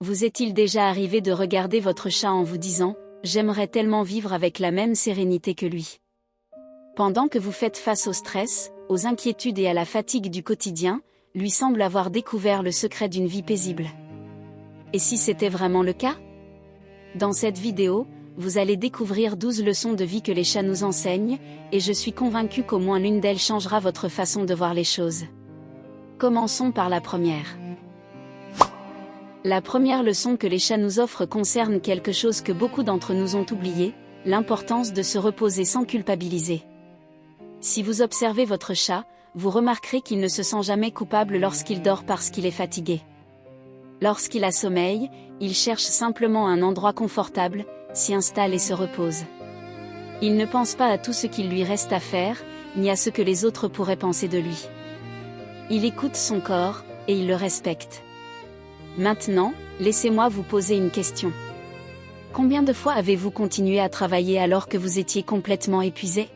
Vous est-il déjà arrivé de regarder votre chat en vous disant « J'aimerais tellement vivre avec la même sérénité que lui ». Pendant que vous faites face au stress, aux inquiétudes et à la fatigue du quotidien, lui semble avoir découvert le secret d'une vie paisible. Et si c'était vraiment le cas? Dans cette vidéo, vous allez découvrir 12 leçons de vie que les chats nous enseignent, et je suis convaincue qu'au moins l'une d'elles changera votre façon de voir les choses. Commençons par la première. La première leçon que les chats nous offrent concerne quelque chose que beaucoup d'entre nous ont oublié, l'importance de se reposer sans culpabiliser. Si vous observez votre chat, vous remarquerez qu'il ne se sent jamais coupable lorsqu'il dort parce qu'il est fatigué. Lorsqu'il a sommeil, il cherche simplement un endroit confortable, s'y installe et se repose. Il ne pense pas à tout ce qu'il lui reste à faire, ni à ce que les autres pourraient penser de lui. Il écoute son corps, et il le respecte. Maintenant, laissez-moi vous poser une question. Combien de fois avez-vous continué à travailler alors que vous étiez complètement épuisé?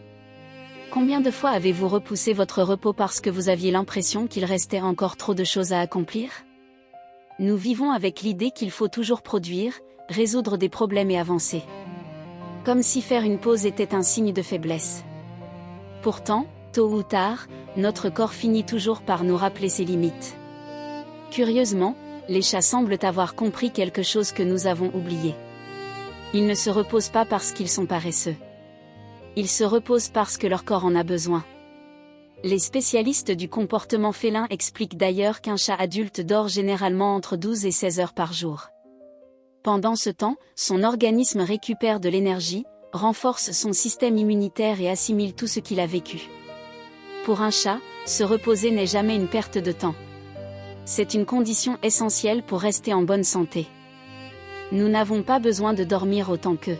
Combien de fois avez-vous repoussé votre repos parce que vous aviez l'impression qu'il restait encore trop de choses à accomplir? Nous vivons avec l'idée qu'il faut toujours produire, résoudre des problèmes et avancer. Comme si faire une pause était un signe de faiblesse. Pourtant, tôt ou tard, notre corps finit toujours par nous rappeler ses limites. Curieusement, les chats semblent avoir compris quelque chose que nous avons oublié. Ils ne se reposent pas parce qu'ils sont paresseux. Ils se reposent parce que leur corps en a besoin. Les spécialistes du comportement félin expliquent d'ailleurs qu'un chat adulte dort généralement entre 12 et 16 heures par jour. Pendant ce temps, son organisme récupère de l'énergie, renforce son système immunitaire et assimile tout ce qu'il a vécu. Pour un chat, se reposer n'est jamais une perte de temps. C'est une condition essentielle pour rester en bonne santé. Nous n'avons pas besoin de dormir autant qu'eux.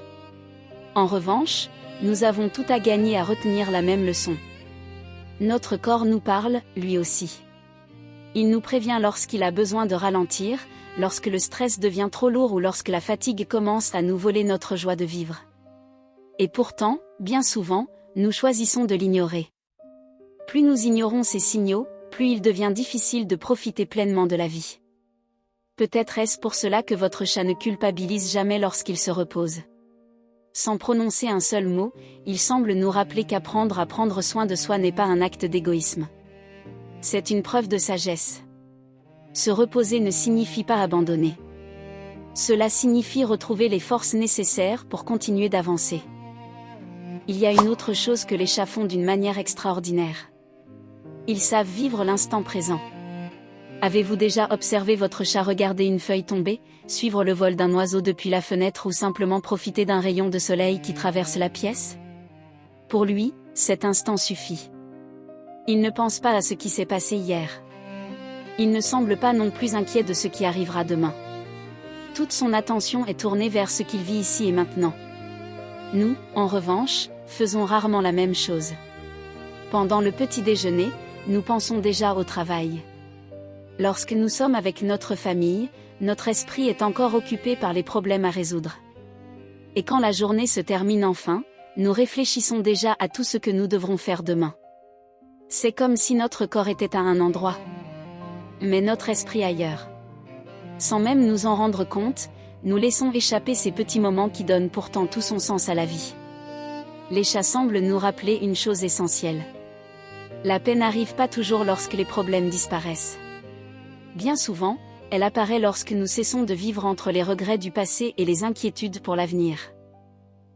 En revanche, nous avons tout à gagner à retenir la même leçon. Notre corps nous parle, lui aussi. Il nous prévient lorsqu'il a besoin de ralentir, lorsque le stress devient trop lourd ou lorsque la fatigue commence à nous voler notre joie de vivre. Et pourtant, bien souvent, nous choisissons de l'ignorer. Plus nous ignorons ces signaux, plus il devient difficile de profiter pleinement de la vie. Peut-être est-ce pour cela que votre chat ne culpabilise jamais lorsqu'il se repose. Sans prononcer un seul mot, il semble nous rappeler qu'apprendre à prendre soin de soi n'est pas un acte d'égoïsme. C'est une preuve de sagesse. Se reposer ne signifie pas abandonner. Cela signifie retrouver les forces nécessaires pour continuer d'avancer. Il y a une autre chose que les chats font d'une manière extraordinaire. Ils savent vivre l'instant présent. Avez-vous déjà observé votre chat regarder une feuille tomber, suivre le vol d'un oiseau depuis la fenêtre ou simplement profiter d'un rayon de soleil qui traverse la pièce? Pour lui, cet instant suffit. Il ne pense pas à ce qui s'est passé hier. Il ne semble pas non plus inquiet de ce qui arrivera demain. Toute son attention est tournée vers ce qu'il vit ici et maintenant. Nous, en revanche, faisons rarement la même chose. Pendant le petit déjeuner, nous pensons déjà au travail. Lorsque nous sommes avec notre famille, notre esprit est encore occupé par les problèmes à résoudre. Et quand la journée se termine enfin, nous réfléchissons déjà à tout ce que nous devrons faire demain. C'est comme si notre corps était à un endroit, mais notre esprit ailleurs. Sans même nous en rendre compte, nous laissons échapper ces petits moments qui donnent pourtant tout son sens à la vie. Les chats semblent nous rappeler une chose essentielle. La paix n'arrive pas toujours lorsque les problèmes disparaissent. Bien souvent, elle apparaît lorsque nous cessons de vivre entre les regrets du passé et les inquiétudes pour l'avenir.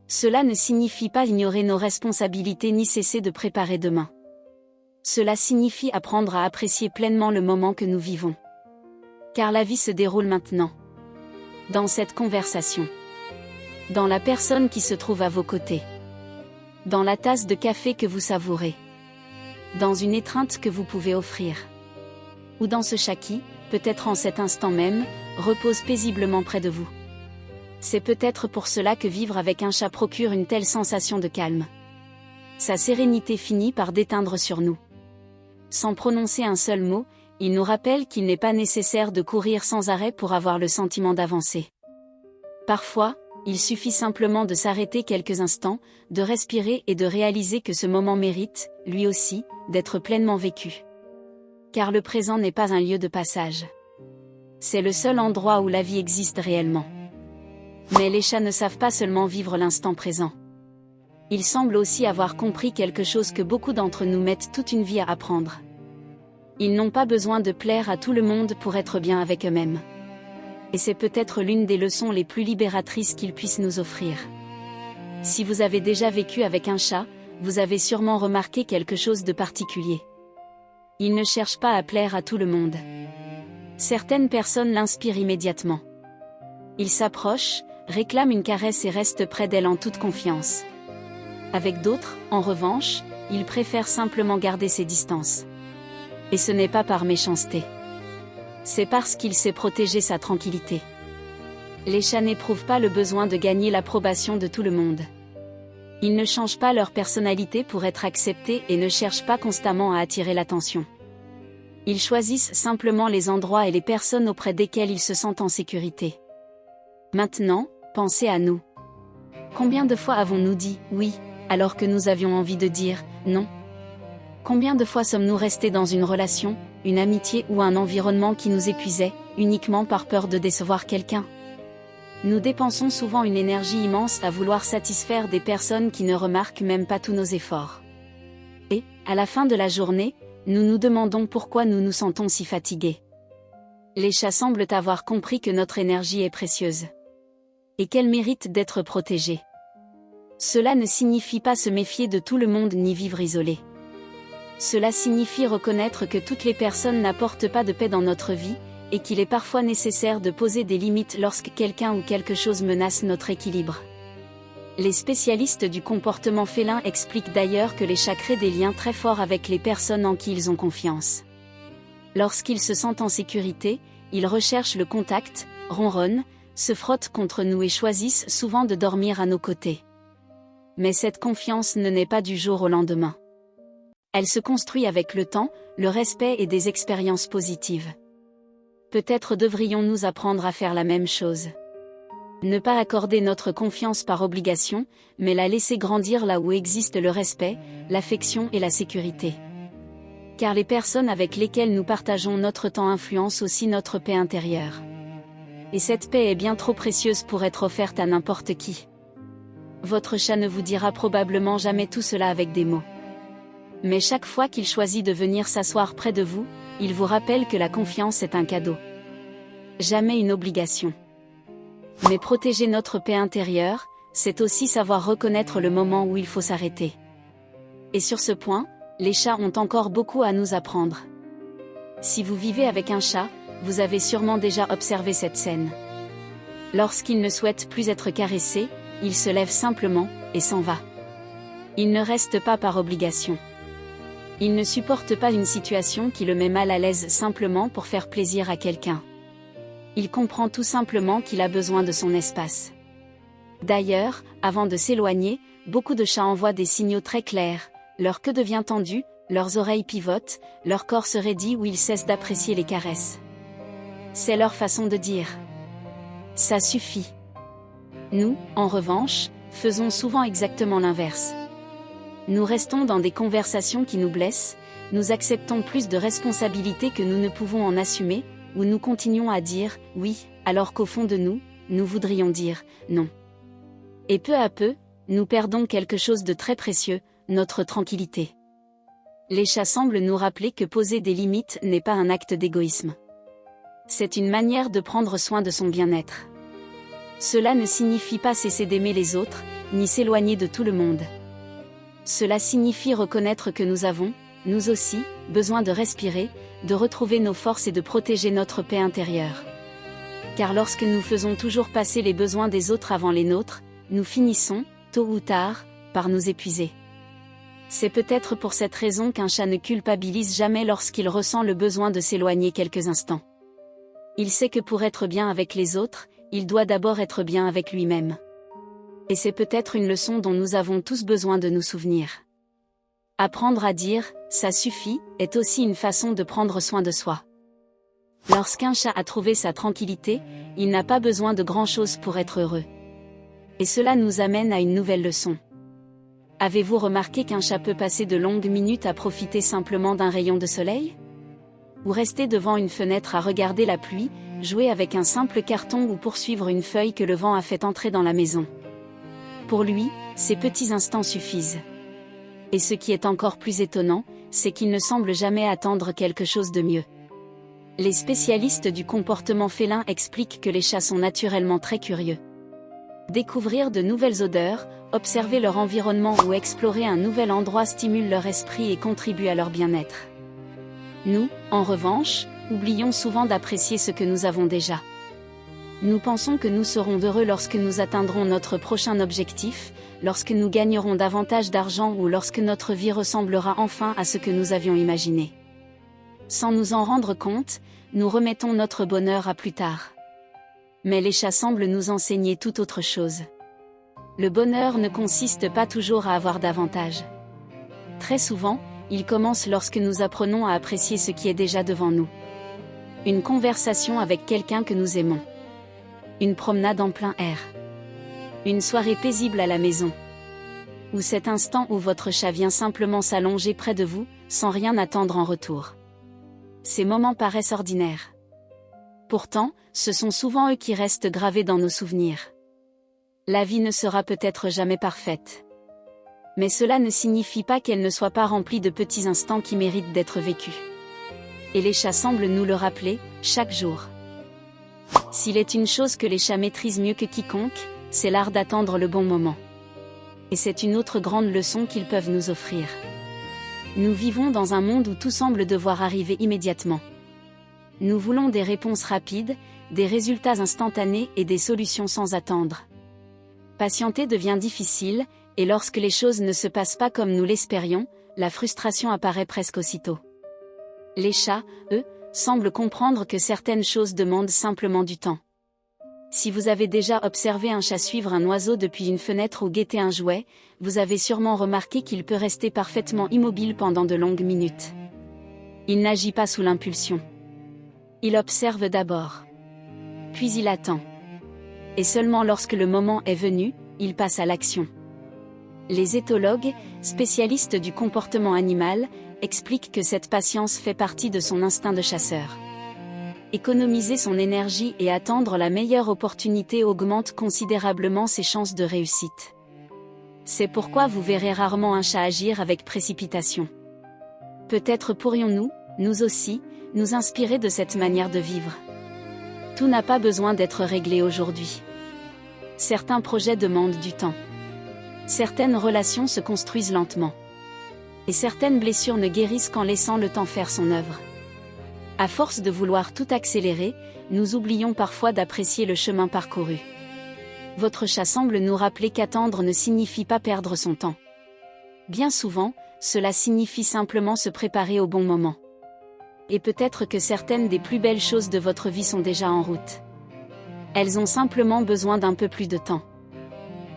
Cela ne signifie pas ignorer nos responsabilités ni cesser de préparer demain. Cela signifie apprendre à apprécier pleinement le moment que nous vivons. Car la vie se déroule maintenant. Dans cette conversation. Dans la personne qui se trouve à vos côtés. Dans la tasse de café que vous savourez. Dans une étreinte que vous pouvez offrir. Ou dans ce chat qui, peut-être en cet instant même, repose paisiblement près de vous. C'est peut-être pour cela que vivre avec un chat procure une telle sensation de calme. Sa sérénité finit par déteindre sur nous. Sans prononcer un seul mot, il nous rappelle qu'il n'est pas nécessaire de courir sans arrêt pour avoir le sentiment d'avancer. Parfois, il suffit simplement de s'arrêter quelques instants, de respirer et de réaliser que ce moment mérite, lui aussi, d'être pleinement vécu. Car le présent n'est pas un lieu de passage. C'est le seul endroit où la vie existe réellement. Mais les chats ne savent pas seulement vivre l'instant présent. Ils semblent aussi avoir compris quelque chose que beaucoup d'entre nous mettent toute une vie à apprendre. Ils n'ont pas besoin de plaire à tout le monde pour être bien avec eux-mêmes. Et c'est peut-être l'une des leçons les plus libératrices qu'ils puissent nous offrir. Si vous avez déjà vécu avec un chat, vous avez sûrement remarqué quelque chose de particulier. Il ne cherche pas à plaire à tout le monde. Certaines personnes l'inspirent immédiatement. Il s'approche, réclame une caresse et reste près d'elle en toute confiance. Avec d'autres, en revanche, il préfère simplement garder ses distances. Et ce n'est pas par méchanceté. C'est parce qu'il sait protéger sa tranquillité. Les chats n'éprouvent pas le besoin de gagner l'approbation de tout le monde. Ils ne changent pas leur personnalité pour être acceptés et ne cherchent pas constamment à attirer l'attention. Ils choisissent simplement les endroits et les personnes auprès desquelles ils se sentent en sécurité. Maintenant, pensez à nous. Combien de fois avons-nous dit « oui » alors que nous avions envie de dire « non » ? Combien de fois sommes-nous restés dans une relation, une amitié ou un environnement qui nous épuisait, uniquement par peur de décevoir quelqu'un ? Nous dépensons souvent une énergie immense à vouloir satisfaire des personnes qui ne remarquent même pas tous nos efforts. Et, à la fin de la journée, nous nous demandons pourquoi nous nous sentons si fatigués. Les chats semblent avoir compris que notre énergie est précieuse. Et qu'elle mérite d'être protégée. Cela ne signifie pas se méfier de tout le monde ni vivre isolé. Cela signifie reconnaître que toutes les personnes n'apportent pas de paix dans notre vie, et qu'il est parfois nécessaire de poser des limites lorsque quelqu'un ou quelque chose menace notre équilibre. Les spécialistes du comportement félin expliquent d'ailleurs que les chats créent des liens très forts avec les personnes en qui ils ont confiance. Lorsqu'ils se sentent en sécurité, ils recherchent le contact, ronronnent, se frottent contre nous et choisissent souvent de dormir à nos côtés. Mais cette confiance ne naît pas du jour au lendemain. Elle se construit avec le temps, le respect et des expériences positives. Peut-être devrions-nous apprendre à faire la même chose. Ne pas accorder notre confiance par obligation, mais la laisser grandir là où existe le respect, l'affection et la sécurité. Car les personnes avec lesquelles nous partageons notre temps influencent aussi notre paix intérieure. Et cette paix est bien trop précieuse pour être offerte à n'importe qui. Votre chat ne vous dira probablement jamais tout cela avec des mots. Mais chaque fois qu'il choisit de venir s'asseoir près de vous, il vous rappelle que la confiance est un cadeau. Jamais une obligation. Mais protéger notre paix intérieure, c'est aussi savoir reconnaître le moment où il faut s'arrêter. Et sur ce point, les chats ont encore beaucoup à nous apprendre. Si vous vivez avec un chat, vous avez sûrement déjà observé cette scène. Lorsqu'il ne souhaite plus être caressé, il se lève simplement, et s'en va. Il ne reste pas par obligation. Il ne supporte pas une situation qui le met mal à l'aise simplement pour faire plaisir à quelqu'un. Il comprend tout simplement qu'il a besoin de son espace. D'ailleurs, avant de s'éloigner, beaucoup de chats envoient des signaux très clairs, leur queue devient tendue, leurs oreilles pivotent, leur corps se raidit ou ils cessent d'apprécier les caresses. C'est leur façon de dire « ça suffit ». Nous, en revanche, faisons souvent exactement l'inverse. Nous restons dans des conversations qui nous blessent, nous acceptons plus de responsabilités que nous ne pouvons en assumer, ou nous continuons à dire « oui », alors qu'au fond de nous, nous voudrions dire « non ». Et peu à peu, nous perdons quelque chose de très précieux, notre tranquillité. Les chats semblent nous rappeler que poser des limites n'est pas un acte d'égoïsme. C'est une manière de prendre soin de son bien-être. Cela ne signifie pas cesser d'aimer les autres, ni s'éloigner de tout le monde. Cela signifie reconnaître que nous avons, nous aussi, besoin de respirer, de retrouver nos forces et de protéger notre paix intérieure. Car lorsque nous faisons toujours passer les besoins des autres avant les nôtres, nous finissons, tôt ou tard, par nous épuiser. C'est peut-être pour cette raison qu'un chat ne culpabilise jamais lorsqu'il ressent le besoin de s'éloigner quelques instants. Il sait que pour être bien avec les autres, il doit d'abord être bien avec lui-même. Et c'est peut-être une leçon dont nous avons tous besoin de nous souvenir. Apprendre à dire « ça suffit » est aussi une façon de prendre soin de soi. Lorsqu'un chat a trouvé sa tranquillité, il n'a pas besoin de grand-chose pour être heureux. Et cela nous amène à une nouvelle leçon. Avez-vous remarqué qu'un chat peut passer de longues minutes à profiter simplement d'un rayon de soleil ? Ou rester devant une fenêtre à regarder la pluie, jouer avec un simple carton ou poursuivre une feuille que le vent a fait entrer dans la maison. Pour lui, ces petits instants suffisent. Et ce qui est encore plus étonnant, c'est qu'il ne semble jamais attendre quelque chose de mieux. Les spécialistes du comportement félin expliquent que les chats sont naturellement très curieux. Découvrir de nouvelles odeurs, observer leur environnement ou explorer un nouvel endroit stimule leur esprit et contribue à leur bien-être. Nous, en revanche, oublions souvent d'apprécier ce que nous avons déjà. Nous pensons que nous serons heureux lorsque nous atteindrons notre prochain objectif, lorsque nous gagnerons davantage d'argent ou lorsque notre vie ressemblera enfin à ce que nous avions imaginé. Sans nous en rendre compte, nous remettons notre bonheur à plus tard. Mais les chats semblent nous enseigner tout autre chose. Le bonheur ne consiste pas toujours à avoir davantage. Très souvent, il commence lorsque nous apprenons à apprécier ce qui est déjà devant nous. Une conversation avec quelqu'un que nous aimons. Une promenade en plein air. Une soirée paisible à la maison. Ou cet instant où votre chat vient simplement s'allonger près de vous, sans rien attendre en retour. Ces moments paraissent ordinaires. Pourtant, ce sont souvent eux qui restent gravés dans nos souvenirs. La vie ne sera peut-être jamais parfaite. Mais cela ne signifie pas qu'elle ne soit pas remplie de petits instants qui méritent d'être vécus. Et les chats semblent nous le rappeler, chaque jour. S'il est une chose que les chats maîtrisent mieux que quiconque, c'est l'art d'attendre le bon moment. Et c'est une autre grande leçon qu'ils peuvent nous offrir. Nous vivons dans un monde où tout semble devoir arriver immédiatement. Nous voulons des réponses rapides, des résultats instantanés et des solutions sans attendre. Patienter devient difficile, et lorsque les choses ne se passent pas comme nous l'espérions, la frustration apparaît presque aussitôt. Les chats, eux, semblent comprendre que certaines choses demandent simplement du temps. Si vous avez déjà observé un chat suivre un oiseau depuis une fenêtre ou guetter un jouet, vous avez sûrement remarqué qu'il peut rester parfaitement immobile pendant de longues minutes. Il n'agit pas sous l'impulsion. Il observe d'abord. Puis il attend. Et seulement lorsque le moment est venu, il passe à l'action. Les éthologues, spécialistes du comportement animal, expliquent que cette patience fait partie de son instinct de chasseur. Économiser son énergie et attendre la meilleure opportunité augmente considérablement ses chances de réussite. C'est pourquoi vous verrez rarement un chat agir avec précipitation. Peut-être pourrions-nous, nous aussi, nous inspirer de cette manière de vivre. Tout n'a pas besoin d'être réglé aujourd'hui. Certains projets demandent du temps. Certaines relations se construisent lentement. Et certaines blessures ne guérissent qu'en laissant le temps faire son œuvre. À force de vouloir tout accélérer, nous oublions parfois d'apprécier le chemin parcouru. Votre chat semble nous rappeler qu'attendre ne signifie pas perdre son temps. Bien souvent, cela signifie simplement se préparer au bon moment. Et peut-être que certaines des plus belles choses de votre vie sont déjà en route. Elles ont simplement besoin d'un peu plus de temps.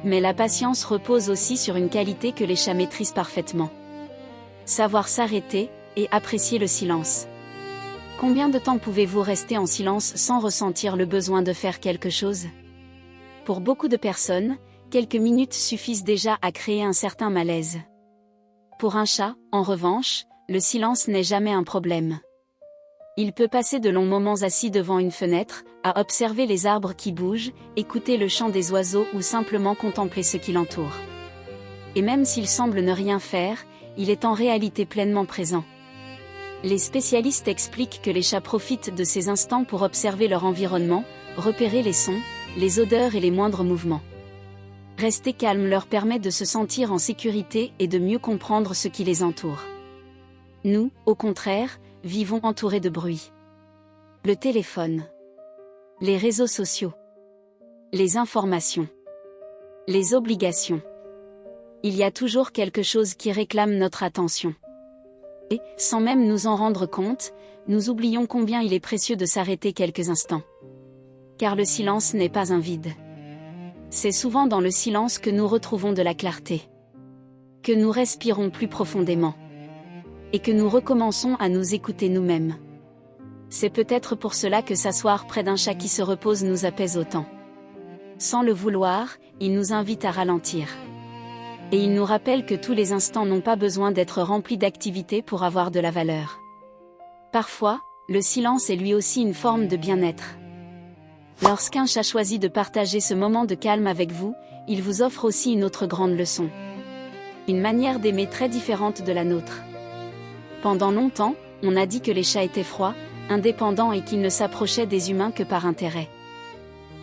Mais la patience repose aussi sur une qualité que les chats maîtrisent parfaitement. Savoir s'arrêter, et apprécier le silence. Combien de temps pouvez-vous rester en silence sans ressentir le besoin de faire quelque chose ? Pour beaucoup de personnes, quelques minutes suffisent déjà à créer un certain malaise. Pour un chat, en revanche, le silence n'est jamais un problème. Il peut passer de longs moments assis devant une fenêtre, à observer les arbres qui bougent, écouter le chant des oiseaux ou simplement contempler ce qui l'entoure. Et même s'il semble ne rien faire, il est en réalité pleinement présent. Les spécialistes expliquent que les chats profitent de ces instants pour observer leur environnement, repérer les sons, les odeurs et les moindres mouvements. Rester calme leur permet de se sentir en sécurité et de mieux comprendre ce qui les entoure. Nous, au contraire, vivons entourés de bruit. Le téléphone. Les réseaux sociaux. Les informations. Les obligations. Il y a toujours quelque chose qui réclame notre attention. Et, sans même nous en rendre compte, nous oublions combien il est précieux de s'arrêter quelques instants. Car le silence n'est pas un vide. C'est souvent dans le silence que nous retrouvons de la clarté. Que nous respirons plus profondément. Et que nous recommençons à nous écouter nous-mêmes. C'est peut-être pour cela que s'asseoir près d'un chat qui se repose nous apaise autant. Sans le vouloir, il nous invite à ralentir. Et il nous rappelle que tous les instants n'ont pas besoin d'être remplis d'activité pour avoir de la valeur. Parfois, le silence est lui aussi une forme de bien-être. Lorsqu'un chat choisit de partager ce moment de calme avec vous, il vous offre aussi une autre grande leçon. Une manière d'aimer très différente de la nôtre. Pendant longtemps, on a dit que les chats étaient froids, indépendants et qu'ils ne s'approchaient des humains que par intérêt.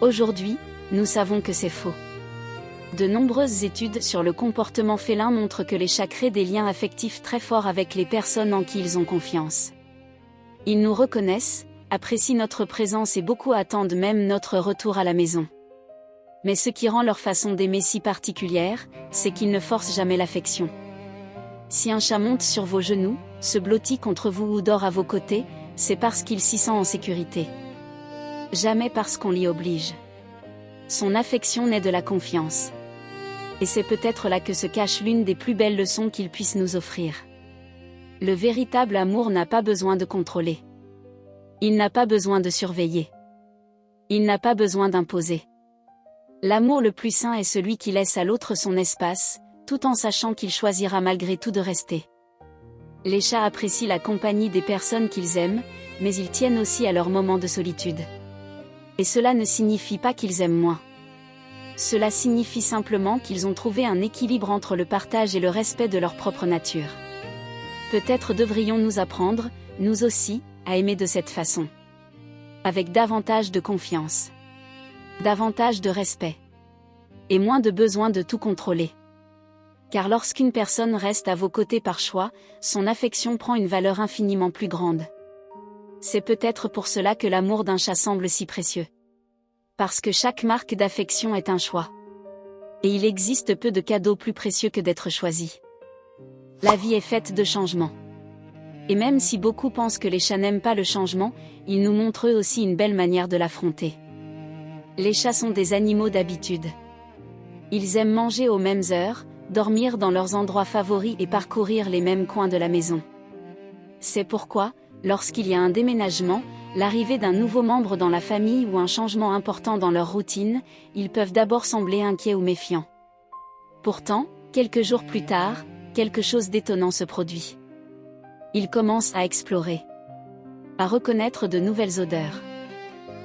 Aujourd'hui, nous savons que c'est faux. De nombreuses études sur le comportement félin montrent que les chats créent des liens affectifs très forts avec les personnes en qui ils ont confiance. Ils nous reconnaissent, apprécient notre présence et beaucoup attendent même notre retour à la maison. Mais ce qui rend leur façon d'aimer si particulière, c'est qu'ils ne forcent jamais l'affection. Si un chat monte sur vos genoux, se blottit contre vous ou dort à vos côtés, c'est parce qu'il s'y sent en sécurité. Jamais parce qu'on l'y oblige. Son affection naît de la confiance. Et c'est peut-être là que se cache l'une des plus belles leçons qu'il puisse nous offrir. Le véritable amour n'a pas besoin de contrôler. Il n'a pas besoin de surveiller. Il n'a pas besoin d'imposer. L'amour le plus sain est celui qui laisse à l'autre son espace, tout en sachant qu'il choisira malgré tout de rester. Les chats apprécient la compagnie des personnes qu'ils aiment, mais ils tiennent aussi à leurs moments de solitude. Et cela ne signifie pas qu'ils aiment moins. Cela signifie simplement qu'ils ont trouvé un équilibre entre le partage et le respect de leur propre nature. Peut-être devrions-nous apprendre, nous aussi, à aimer de cette façon. Avec davantage de confiance. Davantage de respect. Et moins de besoin de tout contrôler. Car lorsqu'une personne reste à vos côtés par choix, son affection prend une valeur infiniment plus grande. C'est peut-être pour cela que l'amour d'un chat semble si précieux. Parce que chaque marque d'affection est un choix. Et il existe peu de cadeaux plus précieux que d'être choisi. La vie est faite de changements. Et même si beaucoup pensent que les chats n'aiment pas le changement, ils nous montrent eux aussi une belle manière de l'affronter. Les chats sont des animaux d'habitude. Ils aiment manger aux mêmes heures, dormir dans leurs endroits favoris et parcourir les mêmes coins de la maison. C'est pourquoi, lorsqu'il y a un déménagement, l'arrivée d'un nouveau membre dans la famille ou un changement important dans leur routine, ils peuvent d'abord sembler inquiets ou méfiants. Pourtant, quelques jours plus tard, quelque chose d'étonnant se produit. Ils commencent à explorer, à reconnaître de nouvelles odeurs,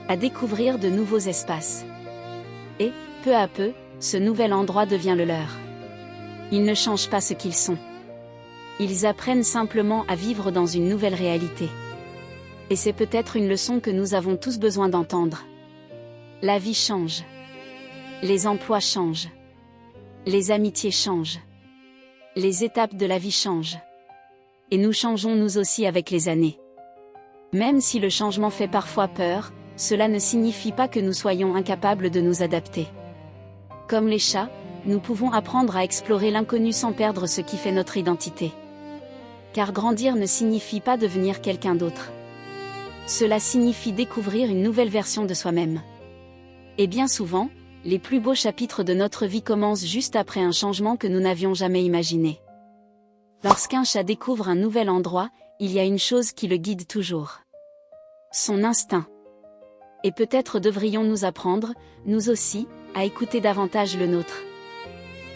à découvrir de nouveaux espaces. Et, peu à peu, ce nouvel endroit devient le leur. Ils ne changent pas ce qu'ils sont. Ils apprennent simplement à vivre dans une nouvelle réalité. Et c'est peut-être une leçon que nous avons tous besoin d'entendre. La vie change. Les emplois changent. Les amitiés changent. Les étapes de la vie changent. Et nous changeons nous aussi avec les années. Même si le changement fait parfois peur, cela ne signifie pas que nous soyons incapables de nous adapter. Comme les chats, nous pouvons apprendre à explorer l'inconnu sans perdre ce qui fait notre identité. Car grandir ne signifie pas devenir quelqu'un d'autre. Cela signifie découvrir une nouvelle version de soi-même. Et bien souvent, les plus beaux chapitres de notre vie commencent juste après un changement que nous n'avions jamais imaginé. Lorsqu'un chat découvre un nouvel endroit, il y a une chose qui le guide toujours. Son instinct. Et peut-être devrions-nous apprendre, nous aussi, à écouter davantage le nôtre.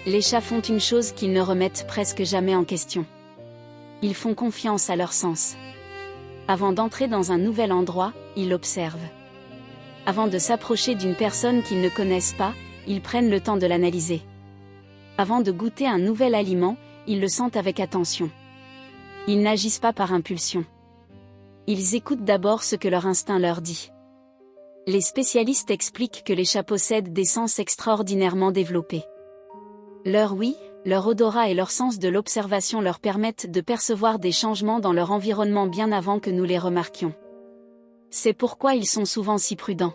Les chats font une chose qu'ils ne remettent presque jamais en question. Ils font confiance à leur sens. Avant d'entrer dans un nouvel endroit, ils l'observent. Avant de s'approcher d'une personne qu'ils ne connaissent pas, ils prennent le temps de l'analyser. Avant de goûter un nouvel aliment, ils le sentent avec attention. Ils n'agissent pas par impulsion. Ils écoutent d'abord ce que leur instinct leur dit. Les spécialistes expliquent que les chats possèdent des sens extraordinairement développés. Leur ouïe, leur odorat et leur sens de l'observation leur permettent de percevoir des changements dans leur environnement bien avant que nous les remarquions. C'est pourquoi ils sont souvent si prudents.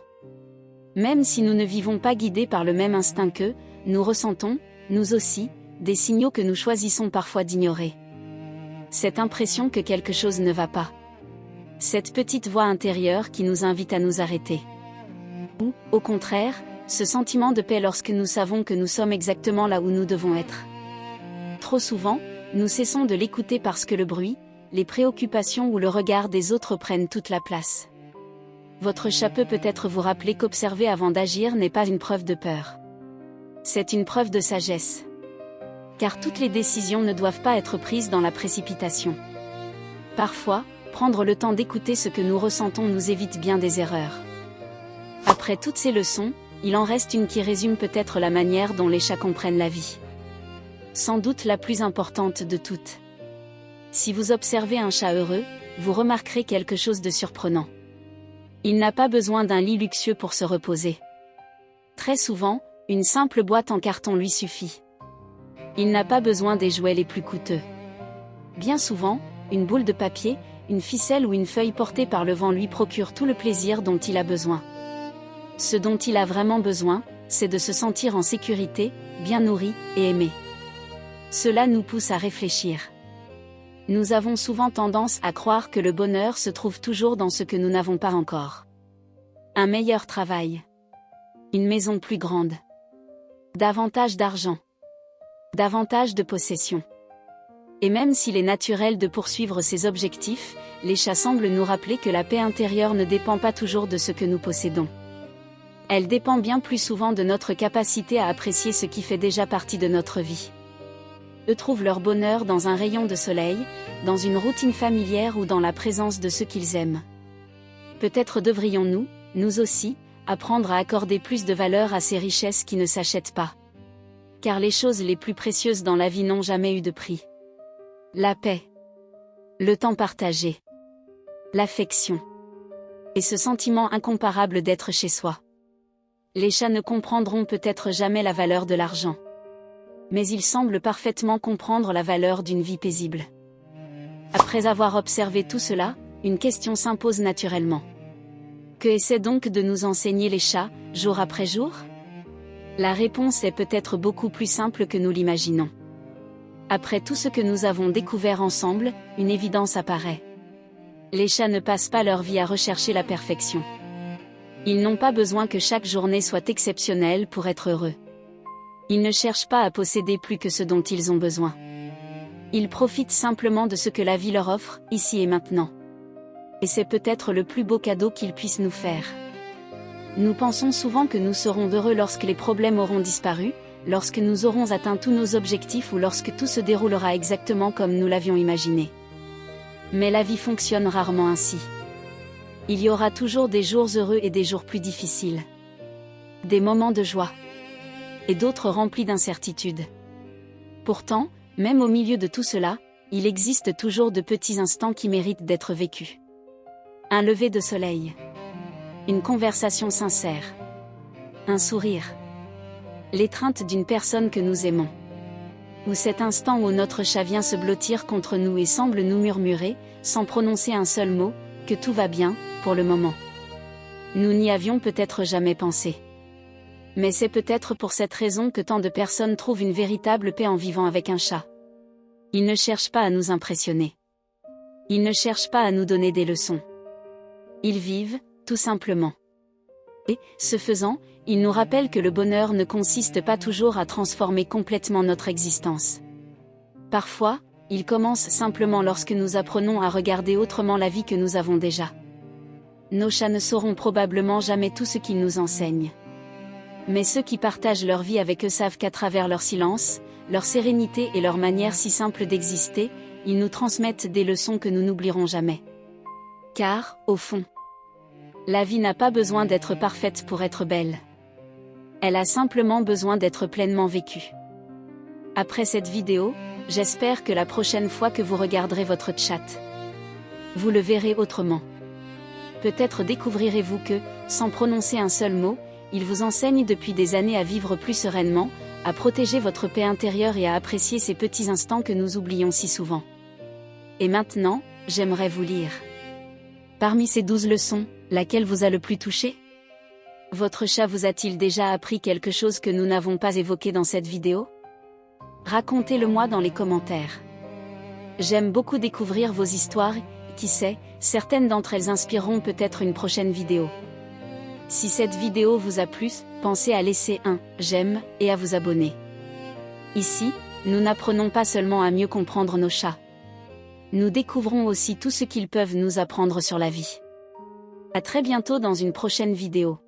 Même si nous ne vivons pas guidés par le même instinct qu'eux, nous ressentons, nous aussi, des signaux que nous choisissons parfois d'ignorer. Cette impression que quelque chose ne va pas. Cette petite voix intérieure qui nous invite à nous arrêter. Ou, au contraire, ce sentiment de paix lorsque nous savons que nous sommes exactement là où nous devons être. Trop souvent, nous cessons de l'écouter parce que le bruit, les préoccupations ou le regard des autres prennent toute la place. Votre chat peut peut-être vous rappeler qu'observer avant d'agir n'est pas une preuve de peur. C'est une preuve de sagesse. Car toutes les décisions ne doivent pas être prises dans la précipitation. Parfois, prendre le temps d'écouter ce que nous ressentons nous évite bien des erreurs. Après toutes ces leçons, il en reste une qui résume peut-être la manière dont les chats comprennent la vie. Sans doute la plus importante de toutes. Si vous observez un chat heureux, vous remarquerez quelque chose de surprenant. Il n'a pas besoin d'un lit luxueux pour se reposer. Très souvent, une simple boîte en carton lui suffit. Il n'a pas besoin des jouets les plus coûteux. Bien souvent, une boule de papier, une ficelle ou une feuille portée par le vent lui procure tout le plaisir dont il a besoin. Ce dont il a vraiment besoin, c'est de se sentir en sécurité, bien nourri et aimé. Cela nous pousse à réfléchir. Nous avons souvent tendance à croire que le bonheur se trouve toujours dans ce que nous n'avons pas encore. Un meilleur travail. Une maison plus grande. Davantage d'argent. Davantage de possessions. Et même s'il est naturel de poursuivre ces objectifs, les chats semblent nous rappeler que la paix intérieure ne dépend pas toujours de ce que nous possédons. Elle dépend bien plus souvent de notre capacité à apprécier ce qui fait déjà partie de notre vie. Eux trouvent leur bonheur dans un rayon de soleil, dans une routine familière ou dans la présence de ceux qu'ils aiment. Peut-être devrions-nous, nous aussi, apprendre à accorder plus de valeur à ces richesses qui ne s'achètent pas. Car les choses les plus précieuses dans la vie n'ont jamais eu de prix. La paix. Le temps partagé. L'affection. Et ce sentiment incomparable d'être chez soi. Les chats ne comprendront peut-être jamais la valeur de l'argent. Mais ils semblent parfaitement comprendre la valeur d'une vie paisible. Après avoir observé tout cela, une question s'impose naturellement. Que essaient donc de nous enseigner les chats, jour après jour? La réponse est peut-être beaucoup plus simple que nous l'imaginons. Après tout ce que nous avons découvert ensemble, une évidence apparaît. Les chats ne passent pas leur vie à rechercher la perfection. Ils n'ont pas besoin que chaque journée soit exceptionnelle pour être heureux. Ils ne cherchent pas à posséder plus que ce dont ils ont besoin. Ils profitent simplement de ce que la vie leur offre, ici et maintenant. Et c'est peut-être le plus beau cadeau qu'ils puissent nous faire. Nous pensons souvent que nous serons heureux lorsque les problèmes auront disparu, lorsque nous aurons atteint tous nos objectifs ou lorsque tout se déroulera exactement comme nous l'avions imaginé. Mais la vie fonctionne rarement ainsi. Il y aura toujours des jours heureux et des jours plus difficiles. Des moments de joie. Et d'autres remplis d'incertitudes. Pourtant, même au milieu de tout cela, il existe toujours de petits instants qui méritent d'être vécus. Un lever de soleil. Une conversation sincère. Un sourire. L'étreinte d'une personne que nous aimons. Ou cet instant où notre chat vient se blottir contre nous et semble nous murmurer, sans prononcer un seul mot, que tout va bien, pour le moment. Nous n'y avions peut-être jamais pensé. Mais c'est peut-être pour cette raison que tant de personnes trouvent une véritable paix en vivant avec un chat. Ils ne cherchent pas à nous impressionner. Ils ne cherchent pas à nous donner des leçons. Ils vivent, tout simplement. Et, ce faisant, ils nous rappellent que le bonheur ne consiste pas toujours à transformer complètement notre existence. Parfois, il commence simplement lorsque nous apprenons à regarder autrement la vie que nous avons déjà. Nos chats ne sauront probablement jamais tout ce qu'ils nous enseignent. Mais ceux qui partagent leur vie avec eux savent qu'à travers leur silence, leur sérénité et leur manière si simple d'exister, ils nous transmettent des leçons que nous n'oublierons jamais. Car, au fond, la vie n'a pas besoin d'être parfaite pour être belle. Elle a simplement besoin d'être pleinement vécue. Après cette vidéo, j'espère que la prochaine fois que vous regarderez votre chat, vous le verrez autrement. Peut-être découvrirez-vous que, sans prononcer un seul mot, il vous enseigne depuis des années à vivre plus sereinement, à protéger votre paix intérieure et à apprécier ces petits instants que nous oublions si souvent. Et maintenant, j'aimerais vous lire. Parmi ces 12 leçons, laquelle vous a le plus touché? Votre chat vous a-t-il déjà appris quelque chose que nous n'avons pas évoqué dans cette vidéo? Racontez-le-moi dans les commentaires. J'aime beaucoup découvrir vos histoires, et, qui sait, certaines d'entre elles inspireront peut-être une prochaine vidéo. Si cette vidéo vous a plu, pensez à laisser un j'aime et à vous abonner. Ici, nous n'apprenons pas seulement à mieux comprendre nos chats. Nous découvrons aussi tout ce qu'ils peuvent nous apprendre sur la vie. À très bientôt dans une prochaine vidéo.